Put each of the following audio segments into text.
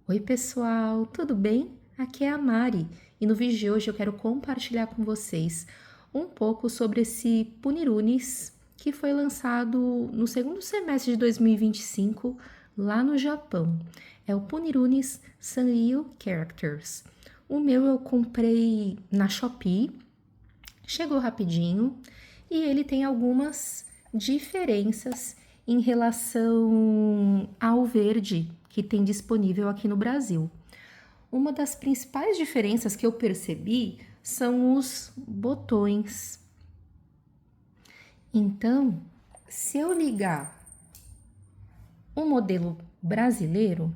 Oi pessoal, tudo bem? Aqui é a Mari e no vídeo de hoje eu quero compartilhar com vocês um pouco sobre esse Punirunes que foi lançado no segundo semestre de 2025 lá no Japão. É o Punirunes Sanrio Characters. O meu eu comprei na Shopee, chegou rapidinho e ele tem algumas diferenças em relação ao verde que tem disponível aqui no Brasil. Uma das principais diferenças que eu percebi são os botões. Então, se eu ligar o modelo brasileiro,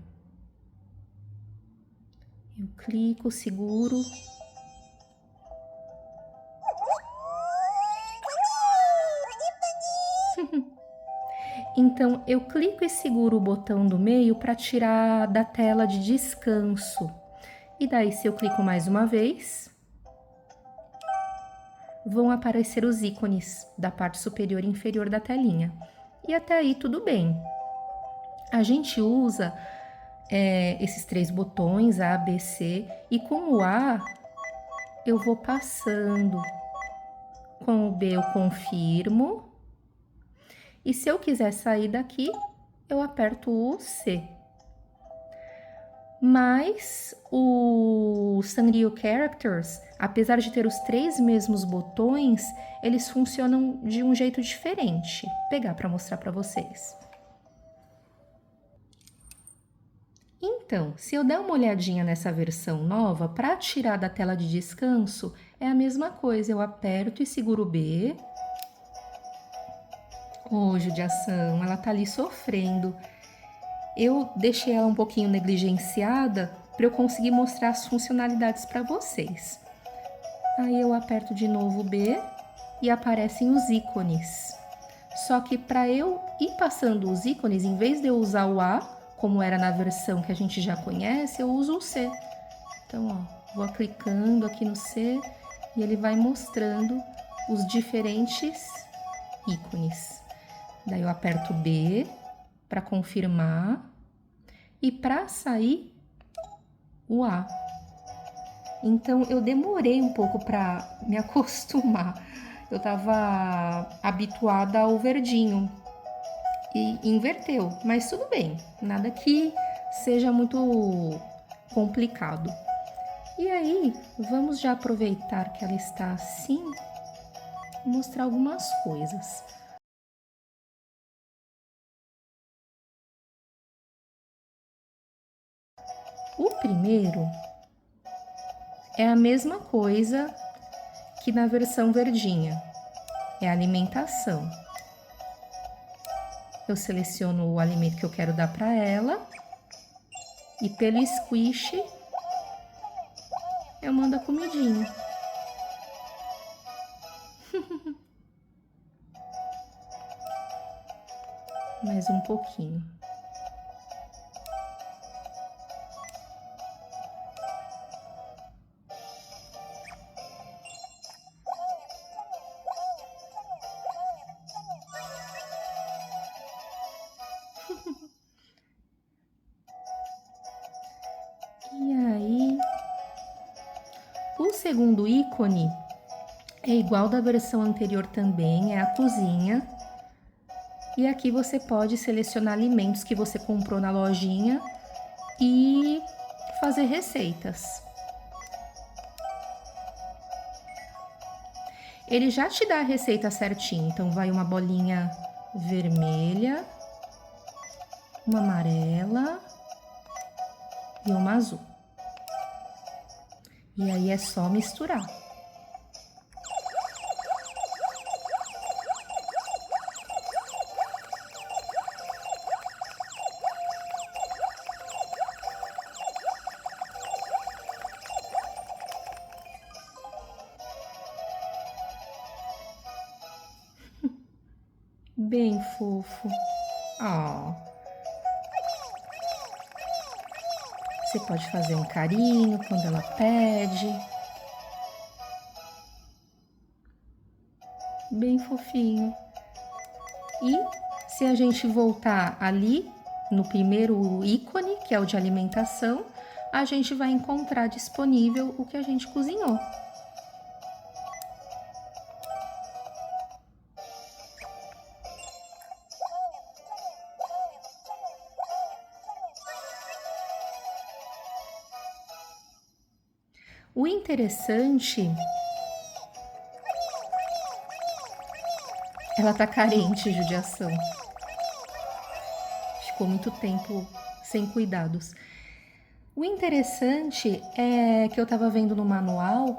eu clico, seguro. Então, eu clico e seguro o botão do meio para tirar da tela de descanso. E daí, se eu clico mais uma vez, vão aparecer os ícones da parte superior e inferior da telinha. E até aí tudo bem. A gente usa esses três botões, A, B, C, e com o A eu vou passando. Com o B eu confirmo. E se eu quiser sair daqui, eu aperto o C. Mas o Sanrio Characters, apesar de ter os três mesmos botões, eles funcionam de um jeito diferente. Vou pegar para mostrar para vocês. Então, se eu der uma olhadinha nessa versão nova, para tirar da tela de descanso, é a mesma coisa. Eu aperto e seguro o B. Ô, judiação, ela tá ali sofrendo. Eu deixei ela um pouquinho negligenciada para eu conseguir mostrar as funcionalidades para vocês. Aí eu aperto de novo o B e aparecem os ícones. Só que para eu ir passando os ícones, em vez de eu usar o A, como era na versão que a gente já conhece, eu uso o C. Então, ó, vou clicando aqui no C e ele vai mostrando os diferentes ícones. Daí eu aperto B para confirmar e para sair o A. Então eu demorei um pouco para me acostumar. Eu estava habituada ao verdinho e inverteu, mas tudo bem, nada que seja muito complicado. E aí, vamos já aproveitar que ela está assim e mostrar algumas coisas. O primeiro é a mesma coisa que na versão verdinha, é a alimentação. Eu seleciono o alimento que eu quero dar para ela e pelo squish eu mando a comidinha. Mais um pouquinho. E aí, o segundo ícone é igual da versão anterior também, é a cozinha. E aqui você pode selecionar alimentos que você comprou na lojinha e fazer receitas. Ele já te dá a receita certinho, então vai uma bolinha vermelha, uma amarela e uma azul. E aí é só misturar. Bem fofo. Ó. Você pode fazer um carinho quando ela pede. Bem fofinho. E se a gente voltar ali no primeiro ícone, que é o de alimentação, a gente vai encontrar disponível o que a gente cozinhou. O interessante... Ela tá carente de judiação. Ficou muito tempo sem cuidados. O interessante é que eu tava vendo no manual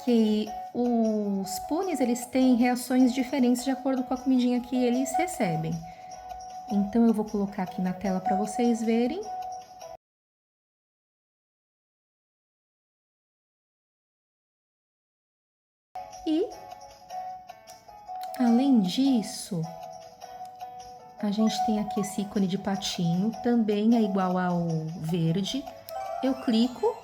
que os punes, eles têm reações diferentes de acordo com a comidinha que eles recebem. Então eu vou colocar aqui na tela para vocês verem. E, além disso, a gente tem aqui esse ícone de patinho, também é igual ao verde. Eu clico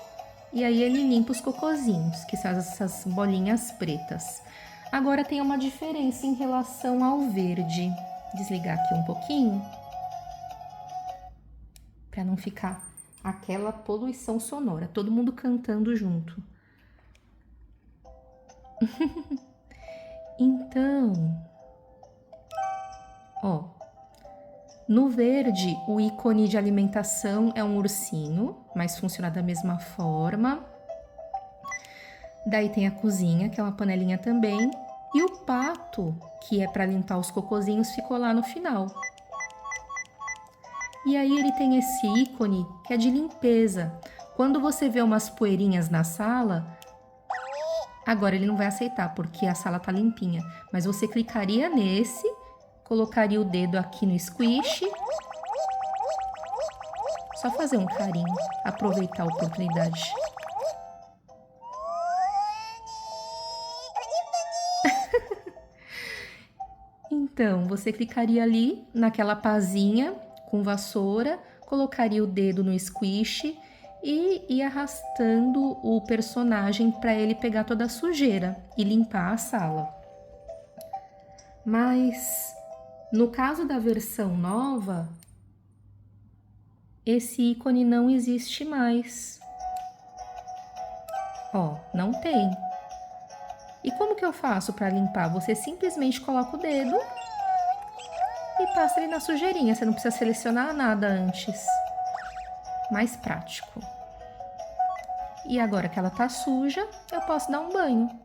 e aí ele limpa os cocôzinhos, que são essas bolinhas pretas. Agora tem uma diferença em relação ao verde. Desligar aqui um pouquinho, para não ficar aquela poluição sonora, todo mundo cantando junto. Então, ó, no verde o ícone de alimentação é um ursinho, mas funciona da mesma forma. Daí tem a cozinha, que é uma panelinha também, e o pato, que é para limpar os cocôzinhos, ficou lá no final. E aí ele tem esse ícone que é de limpeza. Quando você vê umas poeirinhas na sala, agora ele não vai aceitar porque a sala tá limpinha, mas você clicaria nesse, colocaria o dedo aqui no squish, só fazer um carinho, aproveitar a oportunidade. Então, você clicaria ali naquela pazinha com vassoura, colocaria o dedo no squish e ir arrastando o personagem para ele pegar toda a sujeira e limpar a sala. Mas no caso da versão nova, esse ícone não existe mais. Ó, não tem. E como que eu faço para limpar? Você simplesmente coloca o dedo e passa ele na sujeirinha. Você não precisa selecionar nada antes. Mais prático. E agora que ela tá suja, eu posso dar um banho.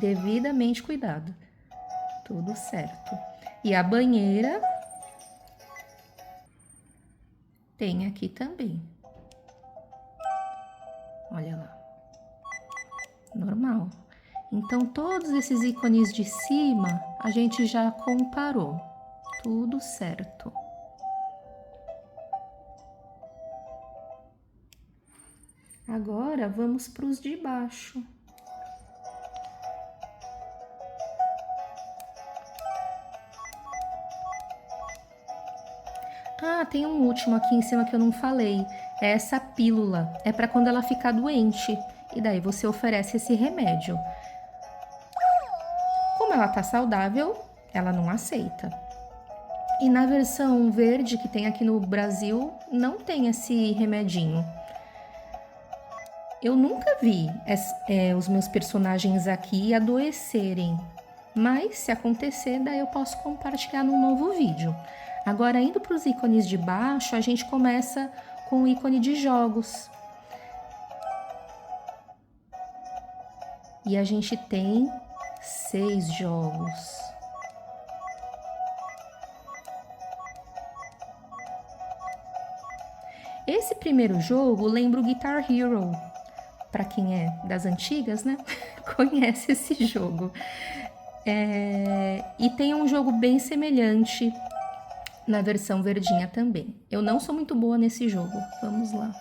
Devidamente cuidado. Tudo certo. E a banheira tem aqui também. Olha lá. Normal. Então, todos esses ícones de cima, a gente já comparou. Tudo certo. Agora, vamos para os de baixo. Ah, tem um último aqui em cima que eu não falei. É essa pílula. É para quando ela ficar doente. E daí você oferece esse remédio. Como ela tá saudável, ela não aceita. E na versão verde que tem aqui no Brasil, não tem esse remedinho. Eu nunca vi os meus personagens aqui adoecerem. Mas se acontecer, daí eu posso compartilhar num novo vídeo. Agora, indo para os ícones de baixo, a gente começa com o ícone de jogos. E a gente tem 6 jogos. Esse primeiro jogo lembra o Guitar Hero. Para quem é das antigas, né? Conhece esse jogo. E tem um jogo bem semelhante na versão verdinha também. Eu não sou muito boa nesse jogo. Vamos lá.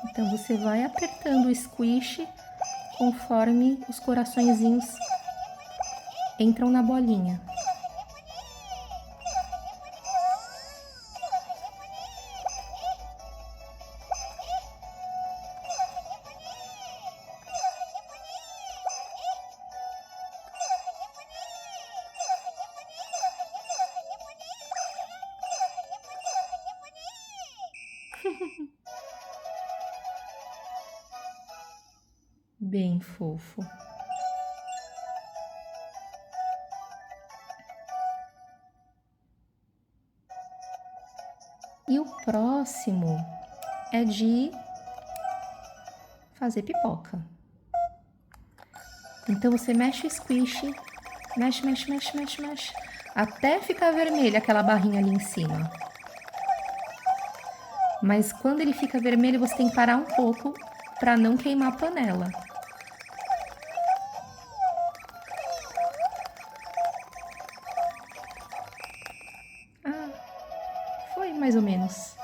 Então você vai apertando o squish conforme os coraçõezinhos entram na bolinha. Bem fofo. E o próximo é de fazer pipoca. Então você mexe o squish, mexe, mexe, mexe, mexe, mexe, até ficar vermelha aquela barrinha ali em cima. Mas quando ele fica vermelho, você tem que parar um pouco para não queimar a panela. Ah, foi mais ou menos.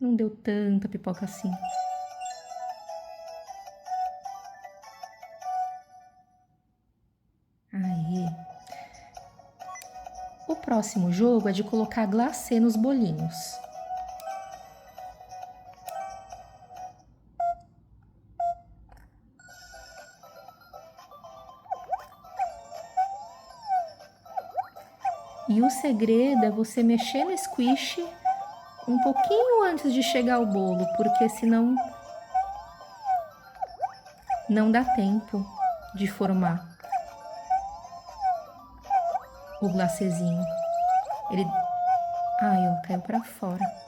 Não deu tanta pipoca assim. Aí. O próximo jogo é de colocar glacê nos bolinhos. E o segredo é você mexer no squish um pouquinho antes de chegar ao bolo, porque senão não dá tempo de formar o glacêzinho. Ele... Ai, ó, caiu pra fora.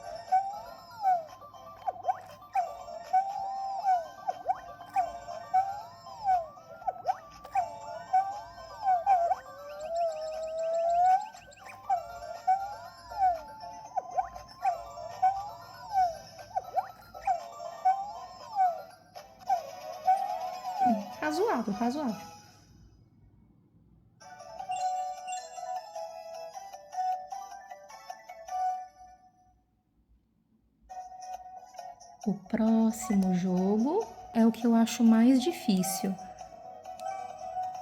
Razoável, razoável. O próximo jogo é o que eu acho mais difícil.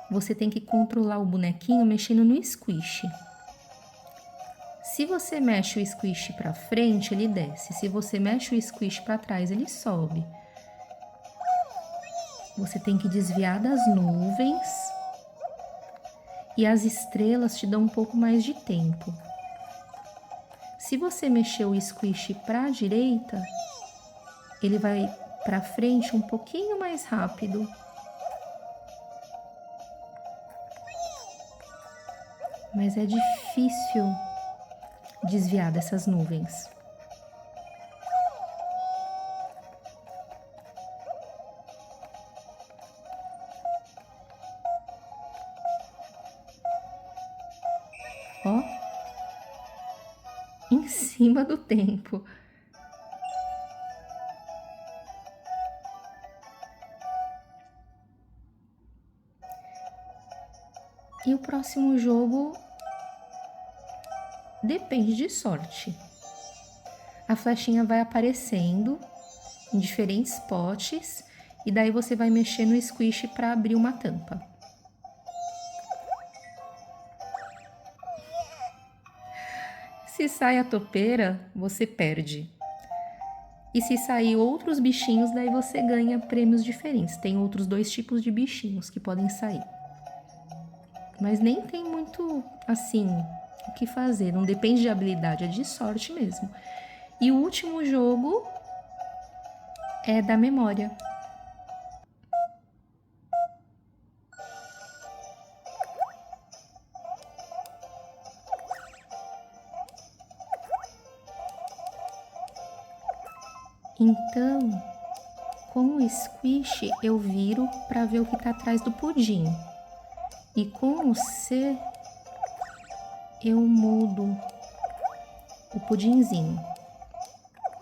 Você tem que controlar o bonequinho mexendo no squish. Se você mexe o squish para frente, ele desce. Se você mexe o squish para trás, ele sobe. Você tem que desviar das nuvens. E as estrelas te dão um pouco mais de tempo. Se você mexer o squish para a direita, ele vai para frente um pouquinho mais rápido. Mas é difícil desviar dessas nuvens. Ó, em cima do tempo. E o próximo jogo depende de sorte. A flechinha vai aparecendo em diferentes potes e daí você vai mexer no squish para abrir uma tampa. Se sai a topeira, você perde. E se sair outros bichinhos, daí você ganha prêmios diferentes. Tem outros 2 tipos de bichinhos que podem sair. Mas nem tem muito, assim, o que fazer. Não depende de habilidade, é de sorte mesmo. E o último jogo é da memória. Então, com o squish eu viro para ver o que está atrás do pudim. E com o C eu mudo o pudinzinho.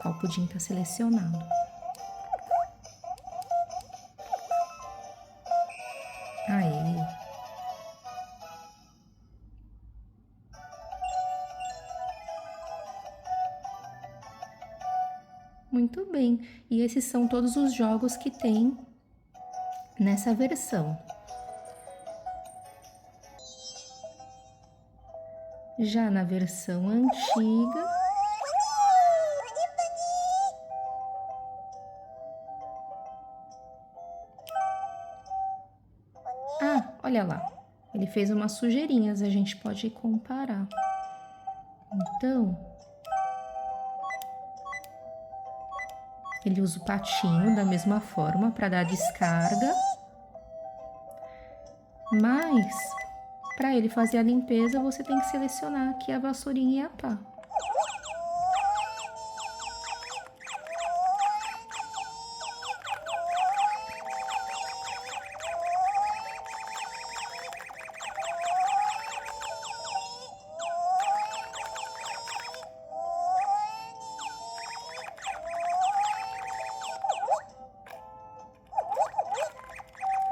Qual pudim está selecionado. Aí. Muito bem. E esses são todos os jogos que tem nessa versão. Já na versão antiga, olha lá, ele fez umas sujeirinhas, a gente pode comparar. Então, ele usa o patinho da mesma forma para dar descarga, mas para ele fazer a limpeza, você tem que selecionar aqui a vassourinha e a pá.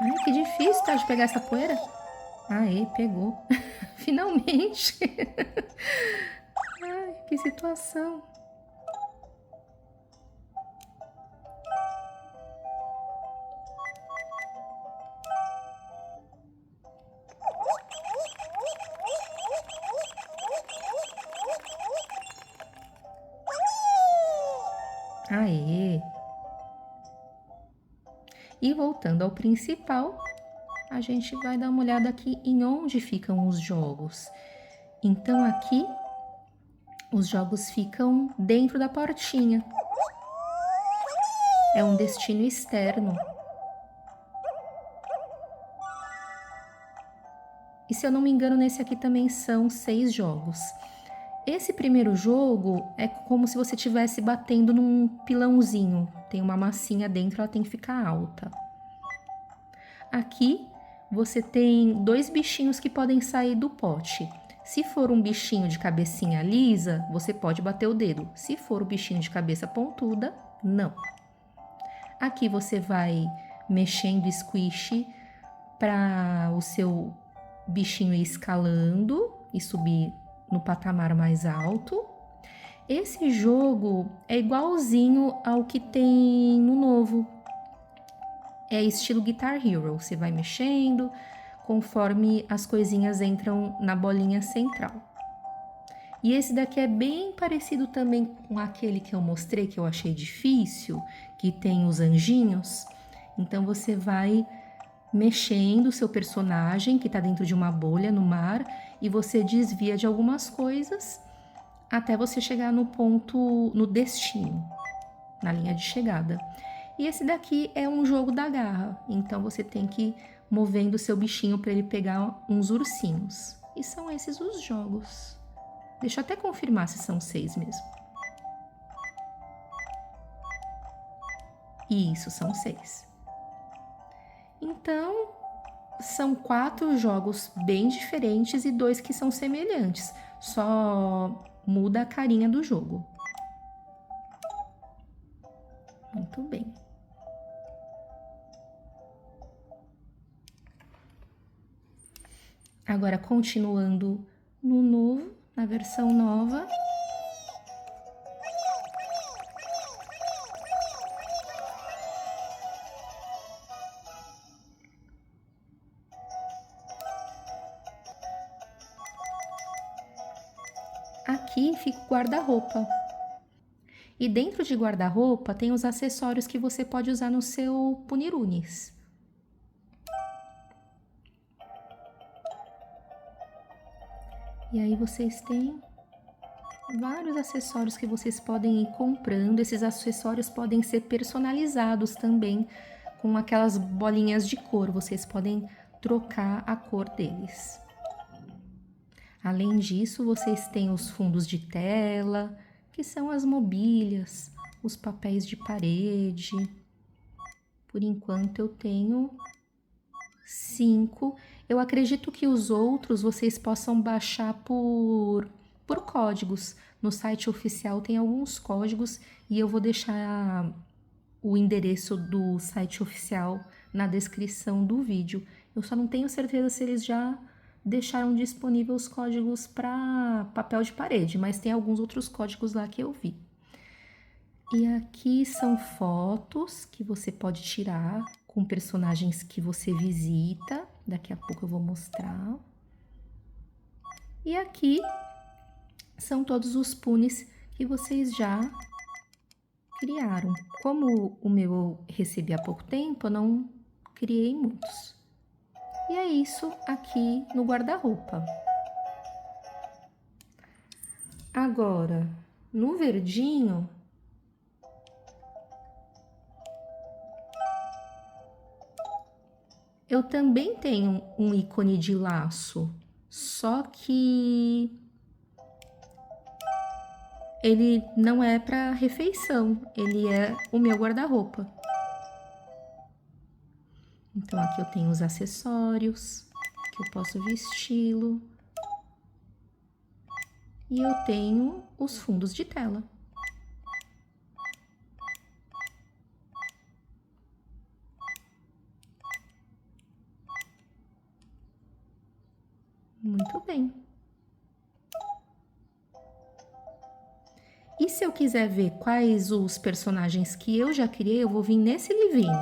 Ai, que difícil, tá, de pegar essa poeira. Aê, pegou. Finalmente. Ai, que situação. Aê. E voltando ao principal, a gente vai dar uma olhada aqui em onde ficam os jogos. Então aqui, os jogos ficam dentro da portinha. É um destino externo. E se eu não me engano, nesse aqui também são 6 jogos. Esse primeiro jogo é como se você estivesse batendo num pilãozinho. Tem uma massinha dentro, ela tem que ficar alta. Aqui você tem 2 bichinhos que podem sair do pote. Se for um bichinho de cabecinha lisa, você pode bater o dedo. Se for o bichinho de cabeça pontuda, não. Aqui você vai mexendo o squish para o seu bichinho ir escalando e subir no patamar mais alto. Esse jogo é igualzinho ao que tem no novo. É estilo Guitar Hero, você vai mexendo conforme as coisinhas entram na bolinha central. E esse daqui é bem parecido também com aquele que eu mostrei, que eu achei difícil, que tem os anjinhos. Então você vai mexendo o seu personagem, que está dentro de uma bolha no mar, e você desvia de algumas coisas até você chegar no ponto, no destino, na linha de chegada. E esse daqui é um jogo da garra, então você tem que ir movendo o seu bichinho para ele pegar uns ursinhos. E são esses os jogos. Deixa eu até confirmar se são 6 mesmo. Isso, são 6. Então, são 4 jogos bem diferentes e 2 que são semelhantes. Só muda a carinha do jogo. Muito bem. Agora, continuando no novo, na versão nova. Aqui fica o guarda-roupa. E dentro de guarda-roupa tem os acessórios que você pode usar no seu Punirunes. E aí vocês têm vários acessórios que vocês podem ir comprando. Esses acessórios podem ser personalizados também com aquelas bolinhas de cor. Vocês podem trocar a cor deles. Além disso, vocês têm os fundos de tela, que são as mobílias, os papéis de parede. Por enquanto eu tenho 5. Eu acredito que os outros vocês possam baixar por códigos. No site oficial tem alguns códigos e eu vou deixar o endereço do site oficial na descrição do vídeo. Eu só não tenho certeza se eles já deixaram disponível os códigos para papel de parede, mas tem alguns outros códigos lá que eu vi. E aqui são fotos que você pode tirar com personagens que você visita. Daqui a pouco eu vou mostrar. E aqui são todos os punis que vocês já criaram. Como o meu eu recebi há pouco tempo, eu não criei muitos. E é isso aqui no guarda-roupa. Agora, no verdinho, eu também tenho um ícone de laço, só que ele não é para refeição, ele é o meu guarda-roupa. Então aqui eu tenho os acessórios, que eu posso vesti-lo. E eu tenho os fundos de tela. Muito bem. E se eu quiser ver quais os personagens que eu já criei, eu vou vir nesse livrinho.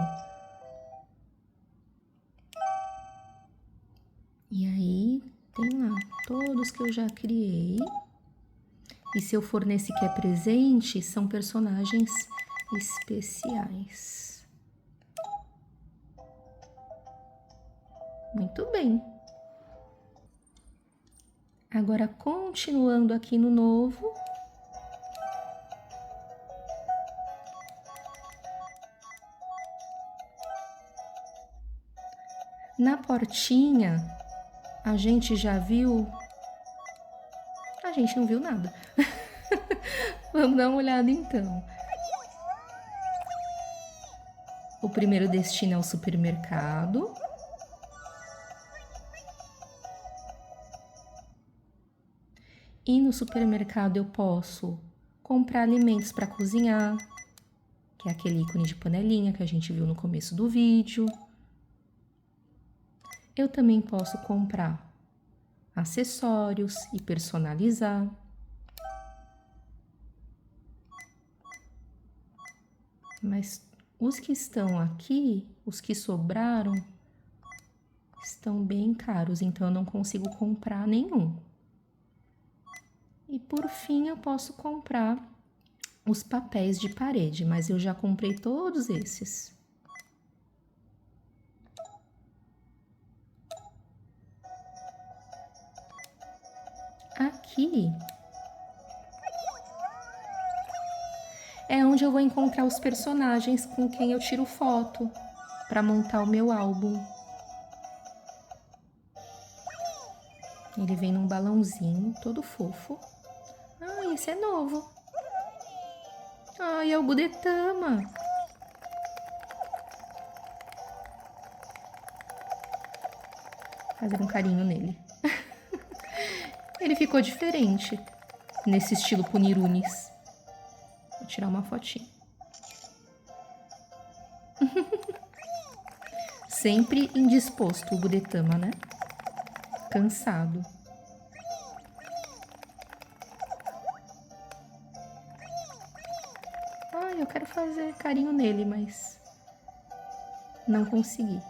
E aí, tem lá todos que eu já criei. E se eu for nesse que é presente, são personagens especiais. Muito bem. Agora, continuando aqui no novo. Na portinha, a gente já viu... A gente não viu nada. Vamos dar uma olhada então. O primeiro destino é o supermercado. E no supermercado eu posso comprar alimentos para cozinhar, que é aquele ícone de panelinha que a gente viu no começo do vídeo. Eu também posso comprar acessórios e personalizar. Mas os que estão aqui, os que sobraram, estão bem caros, então eu não consigo comprar nenhum. E por fim eu posso comprar os papéis de parede, mas eu já comprei todos esses. Aqui é onde eu vou encontrar os personagens com quem eu tiro foto para montar o meu álbum. Ele vem num balãozinho todo fofo. Ah, esse é novo. Ai, é o Gudetama. Fazer um carinho nele. Ele ficou diferente, nesse estilo Punirunes. Vou tirar uma fotinha. Sempre indisposto o Gudetama, né? Cansado. Ai, eu quero fazer carinho nele, mas não consegui.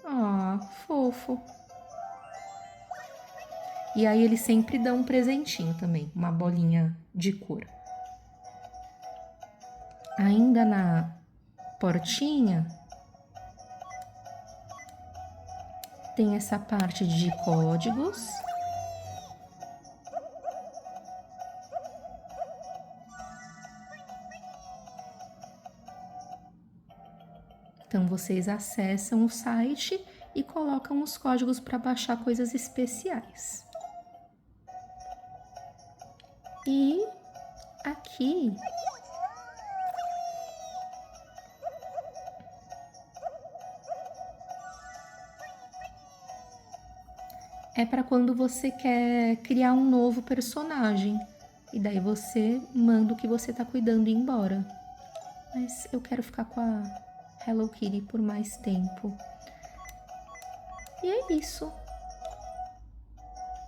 Ah, fofo. E aí ele sempre dá um presentinho também, uma bolinha de cor. Ainda na portinha, tem essa parte de códigos. Então, vocês acessam o site e colocam os códigos para baixar coisas especiais. E aqui é para quando você quer criar um novo personagem. E daí você manda o que você tá cuidando ir embora. Mas eu quero ficar com a Hello Kitty por mais tempo. E é isso.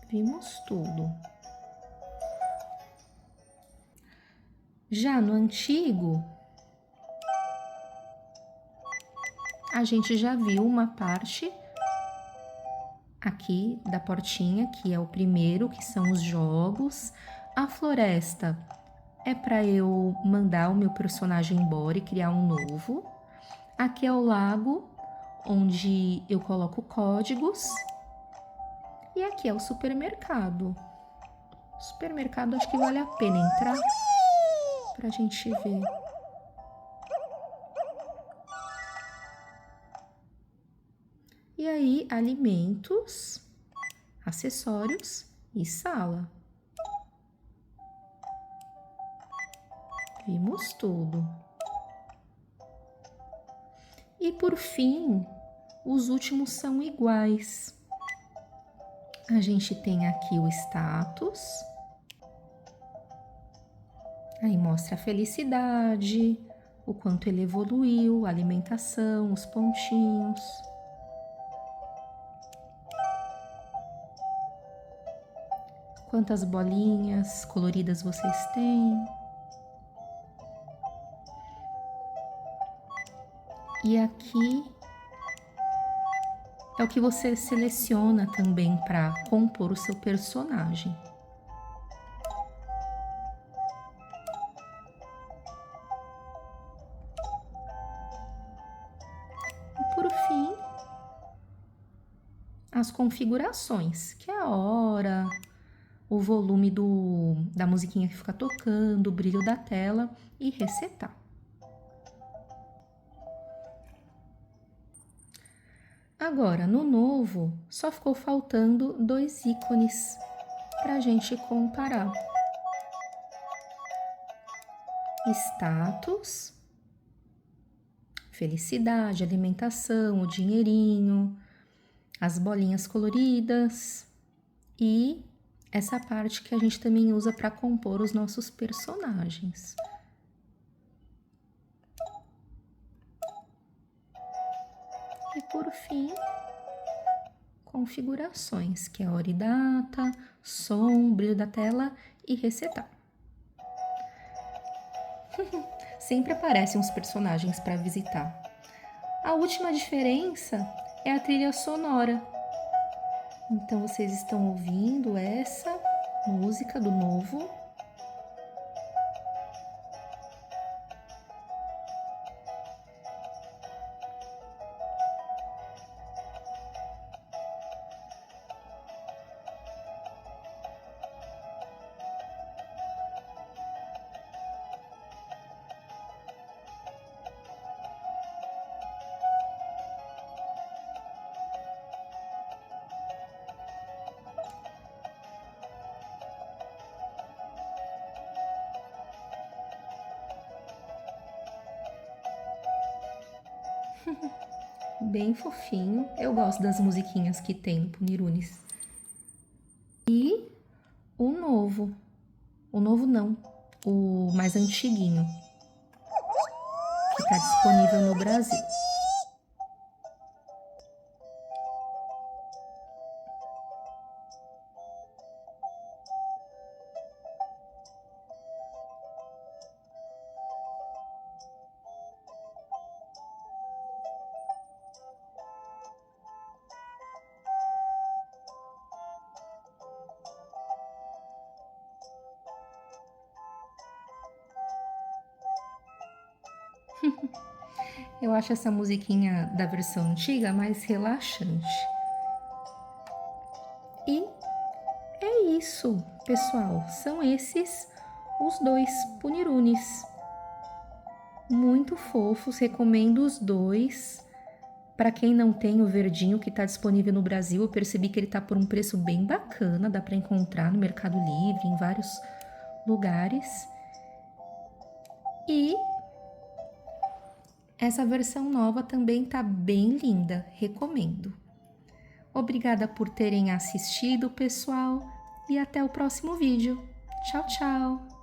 Vimos tudo. Já no antigo, a gente já viu uma parte aqui da portinha, que é o primeiro, que são os jogos. A floresta é para eu mandar o meu personagem embora e criar um novo. Aqui é o lago, onde eu coloco códigos. E aqui é o supermercado. O supermercado acho que vale a pena entrar pra gente ver. E aí, alimentos, acessórios e sala. Vimos tudo. E por fim, os últimos são iguais. A gente tem aqui o status. Aí mostra a felicidade, o quanto ele evoluiu, a alimentação, os pontinhos. Quantas bolinhas coloridas vocês têm. E aqui é o que você seleciona também para compor o seu personagem. E por fim, as configurações, que é a hora, o volume da musiquinha que fica tocando, o brilho da tela e resetar. Agora, no novo, só ficou faltando 2 ícones para a gente comparar. Status, felicidade, alimentação, o dinheirinho, as bolinhas coloridas e essa parte que a gente também usa para compor os nossos personagens. E por fim, configurações, que é hora e data, som, brilho da tela e resetar. Sempre aparecem uns personagens para visitar. A última diferença é a trilha sonora. Então vocês estão ouvindo essa música do novo. Bem fofinho. Eu gosto das musiquinhas que tem no Punirunes. E o novo. O novo não. O mais antiguinho. Que está disponível no Brasil. Eu acho essa musiquinha da versão antiga mais relaxante. E é isso, pessoal. São esses os 2 Punirunes. Muito fofos, recomendo os 2. Para quem não tem o verdinho que está disponível no Brasil, eu percebi que ele está por um preço bem bacana, dá para encontrar no Mercado Livre, em vários lugares. E essa versão nova também tá bem linda, recomendo. Obrigada por terem assistido, pessoal, e até o próximo vídeo. Tchau, tchau!